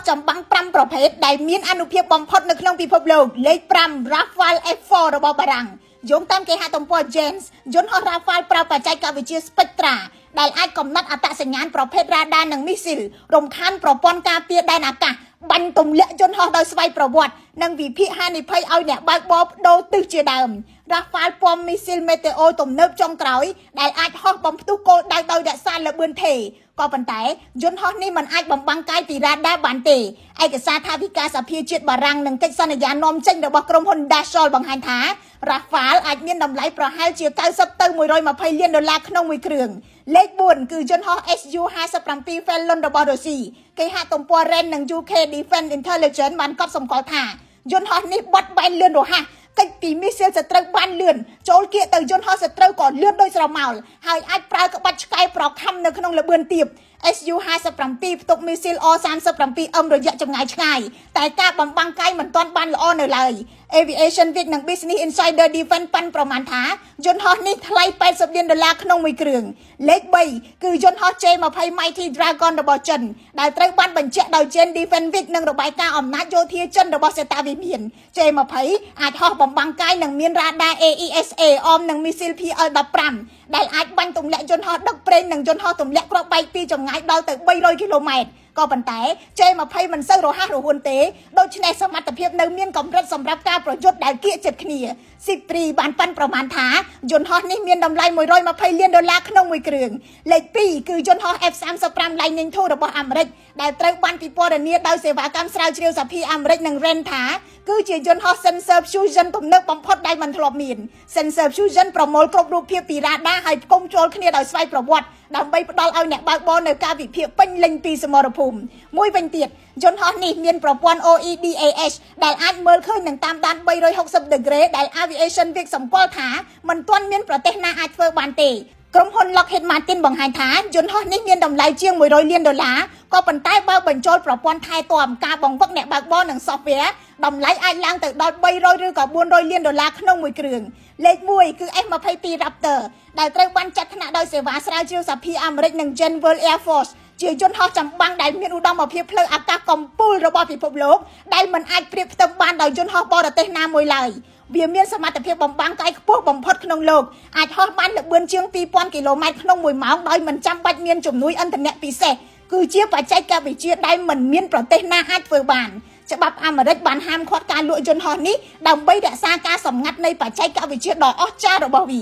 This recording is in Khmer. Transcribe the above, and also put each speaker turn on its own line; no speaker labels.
ចំបាំង5ប្រភេទដែលមានអានុភាពបំផុតនៅក្នុងពិភពលោកលេខ5 Rafale F4 របស់បារាំងយោងតាមគេហទំព័រ James យន្តហោះ Rafale ប្រើបច្ចេកវិទ្យា Spectra ដែលអាចកំណត់អត្តសញ្ញាណប្រភេទរ៉ាដានិងមីស៊ីលរំខានប្រព័ន្ធការពារដែនអាកាសបាញ់ទម្លាក់យន្តហោះដោយស្វ័យប្រវត្តិនិងវិភាគហានិភ័យឲ្យអ្នកបើកបរបដូរទិសជាដើម Rafale ពណ៌មីស៊ីលមេតេអូទំនើបចុងក្រោយដែលអាចហោះបំផ្ទុះគោលដៅដោយរក្សាល្បឿនថេរក៏ប៉ុន្តែយន្តហោះនេះមិនអាចបំបាំងកាយពីរ៉ាដាបានទេឯកសារថាវិការសភាជាតិបារាំងនិងកិច្ចសន្យានាំចេញរបស់ក្រុមហ៊ុន Dassault បង្ហាញថា Rafale អាចមានតម្លៃប្រហែលជា90ទៅ120លានដុល្លារក្នុងមួយគ្រឿងលេខ4គឺយន្តហោះ Su-57 Felon របស់រុស្ស៊ីគេហទំព័រ RAND និង UK Defense Intelligence បានកត់សម្គាល់ថាយន្តហោះនេះបត់បែនលឿនរហ័សកិច្ចពីមីស៊ីលសត្រូវបានលឿនចូលគៀកទៅយន្តហោះសត្រូវក៏លឿនដោយស្រមោលហើយអាចប្រើក្បាច់ឆ្កែប្រខំនៅក្នុងល្បឿនទាប Su-57 ផ្ទុកមីស៊ីល O-37M រយៈចម្ងាយឆ្ងាយតែការបំបាំងកាយមិនទាន់បានល្អនៅឡើយ Aviation Week និង Business Insider Defense ប៉ាន់ប្រមាណថាយន្តហោះនេះថ្លៃ80លានដុល្លារក្នុងមួយគ្រឿងលេខ3គឺយន្តហោះ J-20 Mighty Dragon របស់ចិនដែលត្រូវបានបញ្ជាក់ដោយ Jen Defense Week និងរបាយការណ៍អំណាចយោធាចិនរបស់សេតាវិមាន J-20 អាចហោះបំបាំងកាយនិងមានរ៉ាដា AESA អមនឹងមីស៊ីល PL-15 ដែលអាចបាញ់ទម្លាក់យន្តហោះដឹកប្រេងនិងយន្តហោះទម្លាក់គ្រាប់បែកពីចម្ងាយដល់ទៅ300គីឡូម៉ែត្រក៏ប៉ុន្តែ J-20 មិនសូវរហ័សរហួនទេដូច្នេះសមត្ថភាពនៅមានកម្រិតសម្រាប់ការប្រយុទ្ធដែលគៀកចិត្តគ្នា SIPRI បានប៉ាន់ប្រមាណថាយន្តហោះនេះមានតម្លៃ120លានដុល្លារក្នុងមួយគ្រឿងលេខ2គឺយន្តហោះ F-35 Lightning II របស់អាមេរិកដែលត្រូវបានពិពណ៌នាដោយសេវាកម្មស្រាវជ្រាវសភាអាមេរិកនិង RAND ថាគឺជាយន្តហោះ Sensor Fusion ទំនើបបំផុតដែលមិនធ្លាប់មាន Sensor Fusion ប្រមូលគ្រប់រូបភាពពីរ៉ាដាហើយផ្គុំចូលគ្នាដោយស្វ័យប្រវត្តិដើម្បីផ្ដល់ឲ្យអ្នកបើកបរនៅការវិភាគពេញលេញពីសមរភូមិមួយវិញទៀតយន្តហោះនេះមានប្រព័ន្ធ OEDAS ដែលអាចមើលឃើញនឹងតាមដាន360ដឺក្រេដែល Aviation Week សម្គាល់ថាមិនទាន់មានប្រទេសណាអាចធ្វើបានទេក្រុមហ៊ុន Lockheed Martin បង្ហាញថាយន្តហោះនេះមានតម្លៃជាង100លានដុល្លារក៏ប៉ុន្តែបើបញ្ចូលប្រព័ន្ធថែទាំការបង្វឹកអ្នកបើកបរនិង software តម្លៃអាចឡើងទៅដល់300ឬក៏400លានដុល្លារក្នុងមួយគ្រឿងលេខ1គឺ F-22 Raptor ដែលត្រូវបានចាត់ថ្នាក់ដោយសេវាស្រាវជ្រាវសភាអាមេរិកនិង Gen World Air Force ជាយន្តហោះចម្បាំងដែលមានឧត្តមភាពផ្លូវអាកាសកំពូលរបស់ពិភពលោកដែលមិនអាចប្រៀបផ្ទឹមបានដោយយន្តហោះបរទេសណាមួយឡើយវាមានសមត្ថភាពបំបាំងកាយខ្ពស់បំផុតក្នុងលោកអាចហោះបានល្បឿនជាង2000គីឡូម៉ែត្រក្នុង1ម៉ោងដោយមិនចាំបាច់មានជំនួយឥន្ធនៈពិសេសគឺជាបច្ចេកវិទ្យាដែលមិនមានប្រទេសណាអាចធ្វើបានច្បាប់អាមេរិកបានហាមឃាត់ការលក់យន្តហោះនេះដើម្បីរក្សាការសម្ងាត់នៃបច្ចេកវិទ្យាដ៏អស្ចារ្យរបស់វា